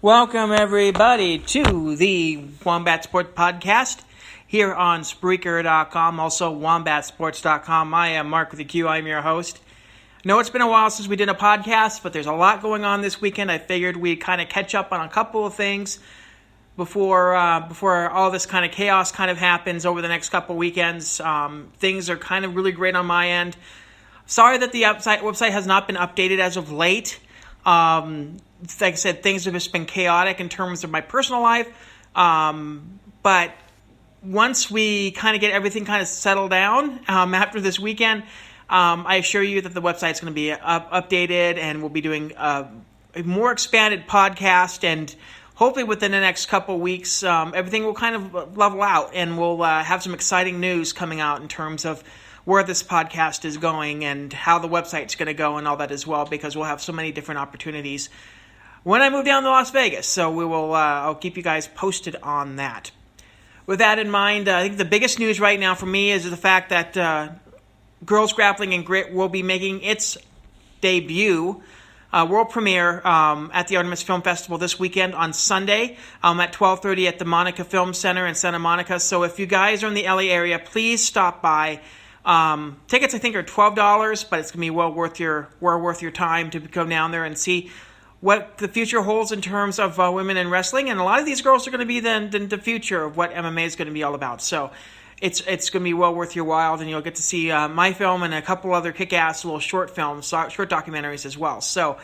Welcome, everybody, to the Wombat Sports Podcast here on Spreaker.com, also WombatSports.com. I am Mark with a Q. I'm your host. I know it's been a while since we did a podcast, but there's a lot going on this weekend. I figured we'd kind of catch up on a couple of things before all this kind of chaos kind of happens over the next couple of weekends. Things are kind of really great on my end. Sorry that the website has not been updated as of late. Like I said, things have just been chaotic in terms of my personal life. But once we kind of get everything kind of settled down after this weekend, I assure you that the website's going to be updated, and we'll be doing a more expanded podcast. And hopefully within the next couple weeks, everything will kind of level out, and we'll have some exciting news coming out in terms of where this podcast is going and how the website's going to go and all that as well, because we'll have so many different opportunities when I move down to Las Vegas. So we will. I'll keep you guys posted on that. With that in mind, I think the biggest news right now for me is the fact that Girls Grappling and Grit will be making its debut, world premiere, at the Artemis Film Festival this weekend on Sunday at 12:30 at the Monica Film Center in Santa Monica. So if you guys are in the LA area, please stop by. Tickets, I think, are $12, but it's going to be well worth your time to go down there and see what the future holds in terms of women in wrestling. And a lot of these girls are going to be the future of what MMA is going to be all about. So it's going to be well worth your while, and you'll get to see my film and a couple other kick-ass little short films, short documentaries as well. So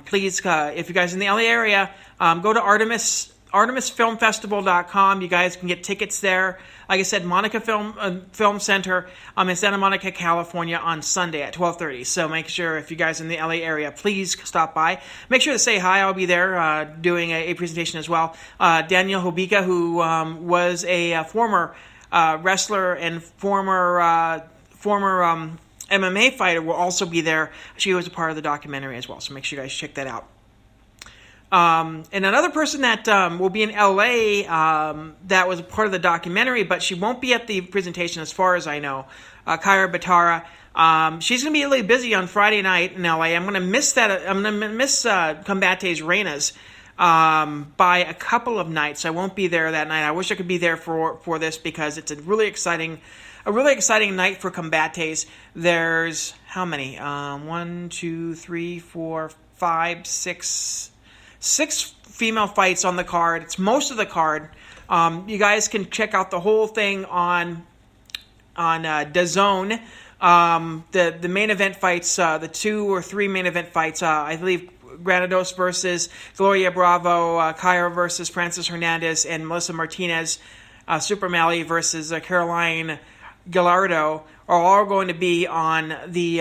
please, if you guys are in the LA area, go to ArtemisFilmFestival.com. You guys can get tickets there. Like I said, Monica Film Center in Santa Monica, California on Sunday at 12:30. So make sure, if you guys are in the LA area, please stop by. Make sure to say hi. I'll be there doing a presentation as well. Danielle Hobika, who was a former wrestler and former MMA fighter, will also be there. She was a part of the documentary as well. So make sure you guys check that out. And another person that will be in LA that was a part of the documentary, but she won't be at the presentation as far as I know, Kyra Batara. She's going to be really busy on Friday night in LA. I'm going to miss that. I'm going to miss Combate's Reinas by a couple of nights. I won't be there that night. I wish I could be there for this, because it's a really exciting night for Combates. There's how many? 1, 2, 3, 4, 5, 6 female fights on the card. It's most of the card. You guys can check out the whole thing on DAZN. The main event fights, the 2 or 3 main event fights, I believe Granados versus Gloria Bravo, Kyra versus Francis Hernandez, and Melissa Martinez, Super Mally versus Caroline Gallardo, are all going to be on the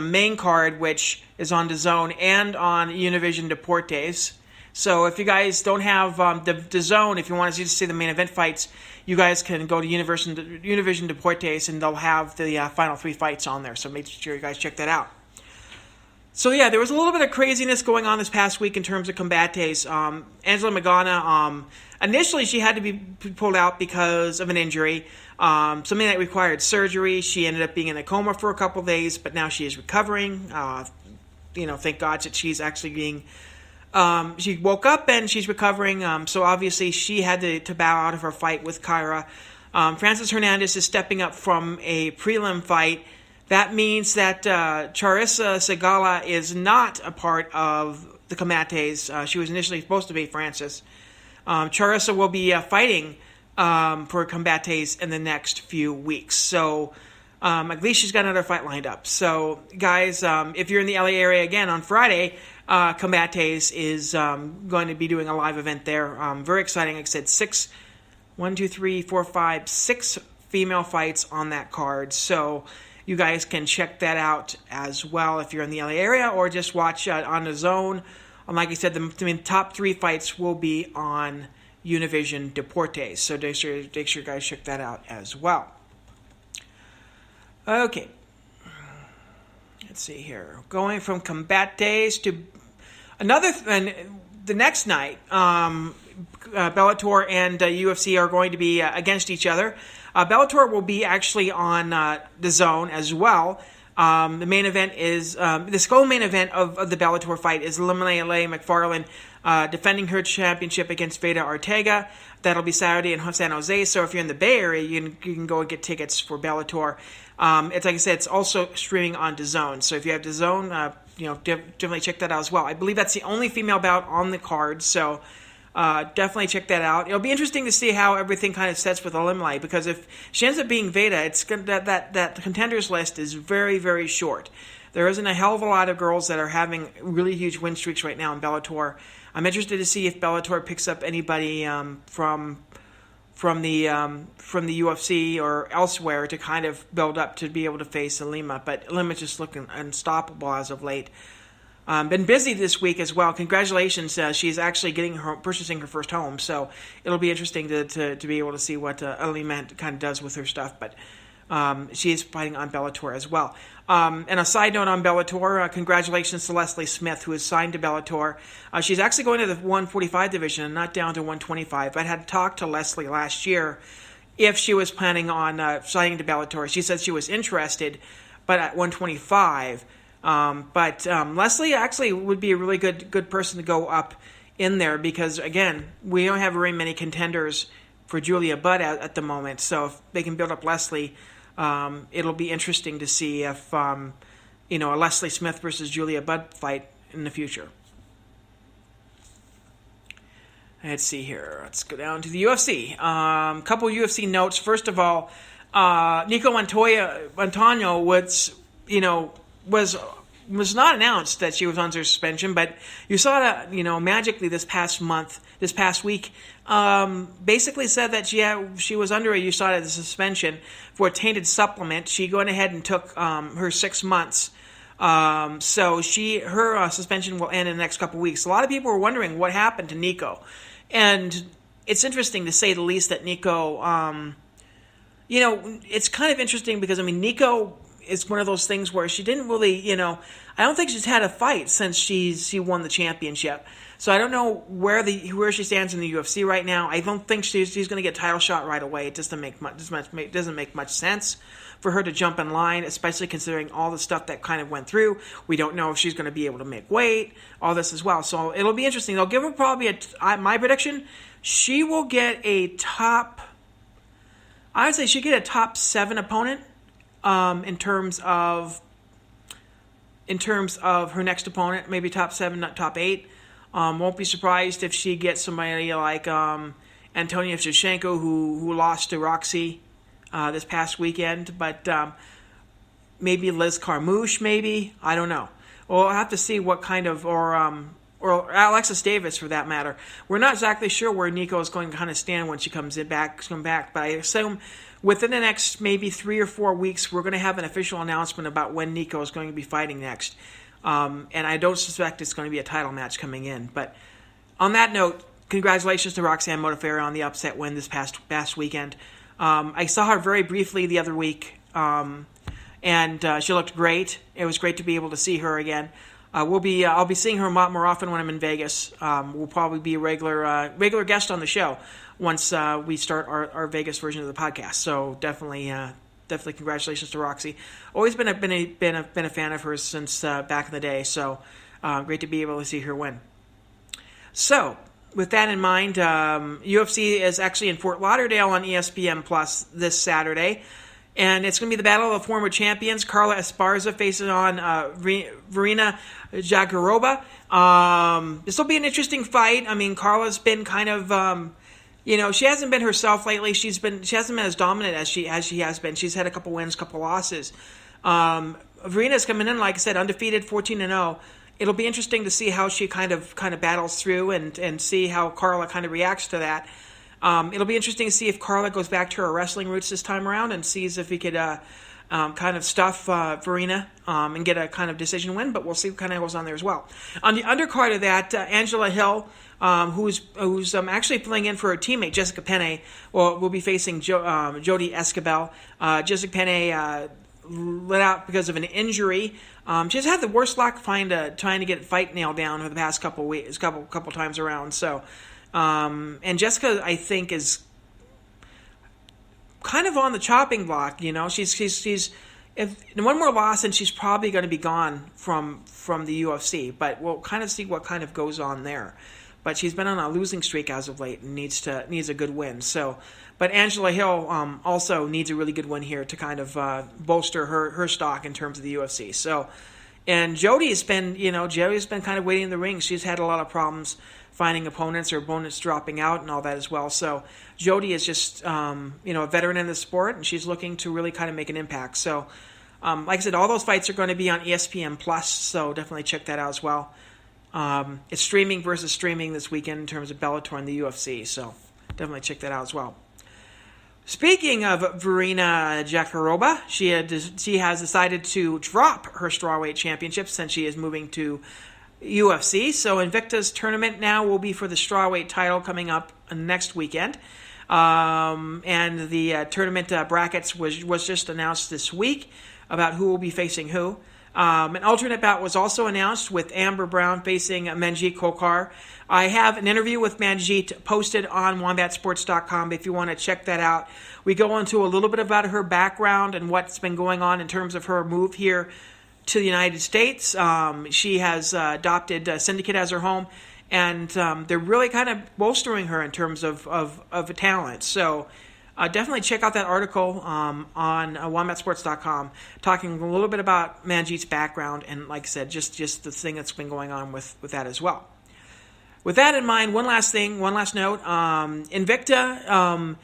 main card, which is on DAZN and on Univision Deportes. So if you guys don't have the DAZN, if you want to see the main event fights, you guys can go to Univision Deportes, and they'll have the final 3 fights on there. So make sure you guys check that out. So yeah, there was a little bit of craziness going on this past week in terms of Combates. Angela Magana, initially she had to be pulled out because of an injury, something that required surgery. She ended up being in a coma for a couple of days, but now she is recovering. Thank God that she's actually being... she woke up and she's recovering, so obviously she had to bow out of her fight with Kyra. Francis Hernandez is stepping up from a prelim fight. That means that Charissa Segala is not a part of the Combates. She was initially supposed to be Francis. Charissa will be fighting for Combates in the next few weeks. So at least she's got another fight lined up. So guys, if you're in the LA area again on Friday, Combates is going to be doing a live event there. Very exciting. Like I said, 6 female fights on that card. So you guys can check that out as well if you're in the LA area, or just watch on DAZN. Like I said, the top 3 fights will be on Univision Deportes. So make sure you guys check that out as well. Okay. Let's see here. Going from Combates to another, and the next night, Bellator and UFC are going to be against each other. Bellator will be actually on DAZN as well. The main event is the co-main event of the Bellator fight is Lele McFarlane defending her championship against Veda Ortega. That'll be Saturday in San Jose. So if you're in the Bay Area, you can go and get tickets for Bellator. It's like I said, it's also streaming on DAZN. So if you have DAZN, definitely check that out as well. I believe that's the only female bout on the card. So definitely check that out. It'll be interesting to see how everything kind of sets with Lele, because if she ends up being Veda, it's that contenders list is very, very short. There isn't a hell of a lot of girls that are having really huge win streaks right now in Bellator. I'm interested to see if Bellator picks up anybody from the UFC or elsewhere to kind of build up to be able to face Lima. But Lima's just looking unstoppable as of late. Been busy this week as well. Congratulations, she's actually purchasing her first home. So it'll be interesting to be able to see what Lima kind of does with her stuff. But she is fighting on Bellator as well. And a side note on Bellator, congratulations to Leslie Smith, who is signed to Bellator. She's actually going to the 145 division and not down to 125. I had talked to Leslie last year if she was planning on signing to Bellator. She said she was interested, but at 125. But Leslie actually would be a really good person to go up in there because, again, we don't have very many contenders for Julia Budd at the moment. So if they can build up Leslie, it'll be interesting to see if, a Leslie Smith versus Julia Budd fight in the future. Let's see here. Let's go down to the UFC. Couple UFC notes. First of all, Nicco Montano was not announced that she was under suspension, but you saw that, magically this past week, basically said that she was under a USADA suspension for a tainted supplement. She went ahead and took her 6 months. So her suspension will end in the next couple weeks. A lot of people were wondering what happened to Nicco. And it's interesting to say the least that Nicco, it's kind of interesting because, Nicco is one of those things where she didn't really, I don't think she's had a fight since she won the championship. So I don't know where she stands in the UFC right now. I don't think she's going to get a title shot right away. It doesn't make much sense for her to jump in line, especially considering all the stuff that kind of went through. We don't know if she's going to be able to make weight, all this as well. So it'll be interesting. They'll give her probably my prediction, she will get a top 7 opponent. In terms of her next opponent, maybe top 7, not top 8. Won't be surprised if she gets somebody like Antonia Shevchenko, who lost to Roxy this past weekend, but maybe Liz Carmouche, maybe, I don't know. We'll have to see what kind of, or Alexis Davis for that matter. We're not exactly sure where Nicco is going to kind of stand when she come back, but I assume within the next maybe 3 or 4 weeks, we're going to have an official announcement about when Nicco is going to be fighting next. And I don't suspect it's going to be a title match coming in. But on that note, congratulations to Roxanne Modafferi on the upset win this past weekend. I saw her very briefly the other week, and she looked great. It was great to be able to see her again. I'll be seeing her a lot more often when I'm in Vegas. We'll probably be a regular guest on the show once we start our Vegas version of the podcast. So definitely congratulations to Roxy. Always been a fan of hers since back in the day. So great to be able to see her win. So with that in mind, UFC is actually in Fort Lauderdale on ESPN Plus this Saturday. And it's going to be the battle of the former champions. Carla Esparza facing on Verena Jaguarova. This will be an interesting fight. Carla's been kind of, she hasn't been herself lately. She hasn't been as dominant as she has been. She's had a couple wins, couple losses. Verena's coming in, like I said, undefeated, 14-0. It'll be interesting to see how she kind of battles through and see how Carla kind of reacts to that. It'll be interesting to see if Carla goes back to her wrestling roots this time around and sees if he could kind of stuff Verena and get a kind of decision win, but we'll see what kind of goes on there as well. On the undercard of that, Angela Hill, who's actually filling in for her teammate, Jessica Penne, will be facing Jody Escobar. Jessica Penne let out because of an injury. She's had the worst luck trying to get a fight nailed down for the past couple weeks, couple times around, so... and Jessica, I think, is kind of on the chopping block. She's if one more loss, and she's probably going to be gone from the UFC. But we'll kind of see what kind of goes on there. But she's been on a losing streak as of late and needs a good win. So, but Angela Hill also needs a really good win here to kind of bolster her stock in terms of the UFC. So, and Jody's been kind of waiting in the ring. She's had a lot of problems finding opponents or opponents dropping out and all that as well. So Jody is just a veteran in the sport, and she's looking to really kind of make an impact. So, like I said, all those fights are going to be on ESPN Plus. So definitely check that out as well. It's streaming versus streaming this weekend in terms of Bellator and the UFC, so definitely check that out as well. Speaking of Verena Jakarova, she has decided to drop her strawweight championship since she is moving to UFC. So Invicta's tournament now will be for the strawweight title coming up next weekend. And the tournament brackets was just announced this week about who will be facing who. An alternate bout was also announced with Amber Brown facing Manjeet Kokar. I have an interview with Manjeet posted on wombatsports.com if you want to check that out. We go into a little bit about her background and what's been going on in terms of her move here to the United States. She has adopted Syndicate as her home, and they're really kind of bolstering her in terms of talent. So definitely check out that article on wombatsports.com, talking a little bit about Manjeet's background and, like I said, just the thing that's been going on with that as well. With that in mind, one last note. Invicta,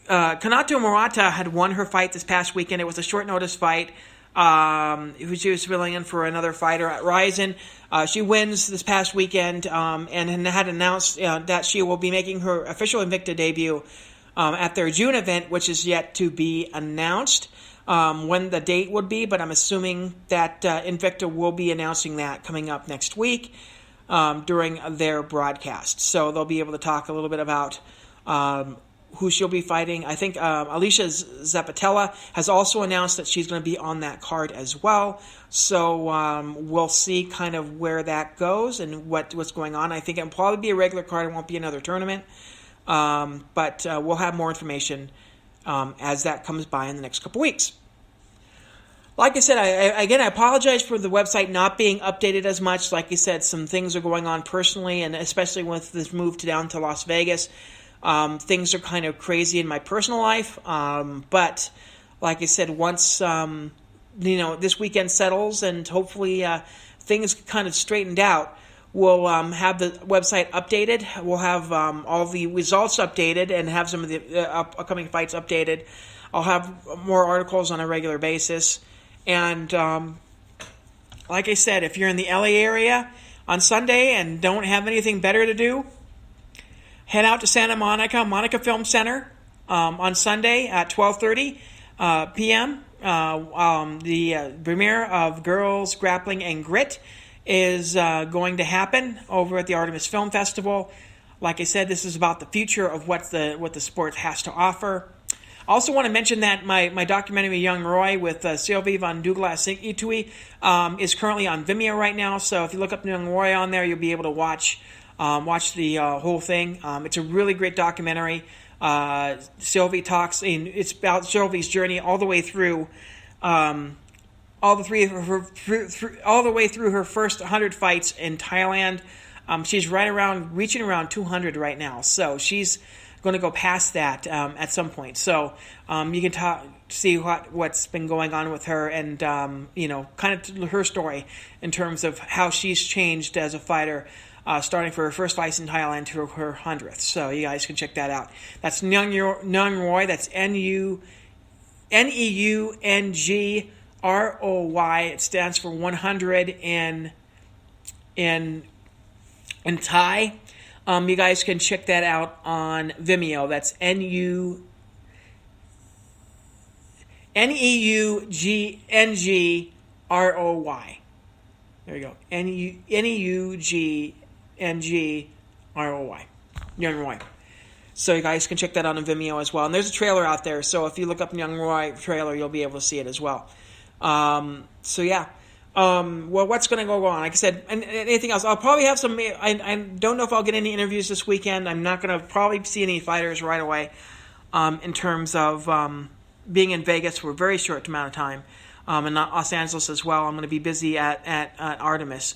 Kanato Murata had won her fight this past weekend. It was a short notice fight. She was filling in for another fighter at Ryzen. She wins this past weekend and had announced that she will be making her official Invicta debut at their June event, which is yet to be announced when the date would be, but I'm assuming that Invicta will be announcing that coming up next week during their broadcast. So they'll be able to talk a little bit about who she'll be fighting. I think Alicia Zapatella has also announced that she's going to be on that card as well. So we'll see kind of where that goes and what's going on. I think it'll probably be a regular card. It won't be another tournament. But we'll have more information as that comes by in the next couple weeks. Like I said, I apologize for the website not being updated as much. Like I said, some things are going on personally, and especially with this move down to Las Vegas. Things are kind of crazy in my personal life. But like I said, once this weekend settles and hopefully things kind of straightened out, we'll have the website updated. We'll have all the results updated and have some of the upcoming fights updated. I'll have more articles on a regular basis. And like I said, if you're in the LA area on Sunday and don't have anything better to do, head out to Santa Monica Film Center on Sunday at 12:30 p.m. The premiere of Girls, Grappling, and Grit is going to happen over at the Artemis Film Festival. Like I said, this is about the future of what the sport has to offer. I also want to mention that my documentary Young Roy with Sylvie Van Douglas Itui is currently on Vimeo right now. So if you look up Young Roy on there, you'll be able to watch the whole thing. It's a really great documentary. Sylvie talks, and it's about Sylvie's journey all the way through. All the way through her first 100 fights in Thailand. She's reaching around 200 right now. So she's going to go past that at some point. So you can see what's been going on with her and, kind of her story in terms of how she's changed as a fighter, starting for her first fights in Thailand to her 100th. So you guys can check that out. That's Nung Roy. That's Neung ROY. It stands for 100 in Thai. You guys can check that out on Vimeo. That's Neungroy. There you go. Neunggroy. Young Roy. So you guys can check that out on Vimeo as well. And there's a trailer out there. So if you look up the Young Roy trailer, you'll be able to see it as well. So yeah. What's going to go on? Like I said, and anything else? I'll probably have some. I don't know if I'll get any interviews this weekend. I'm not going to probably see any fighters right away. In terms of being in Vegas for a very short amount of time, and Los Angeles as well. I'm going to be busy at Artemis.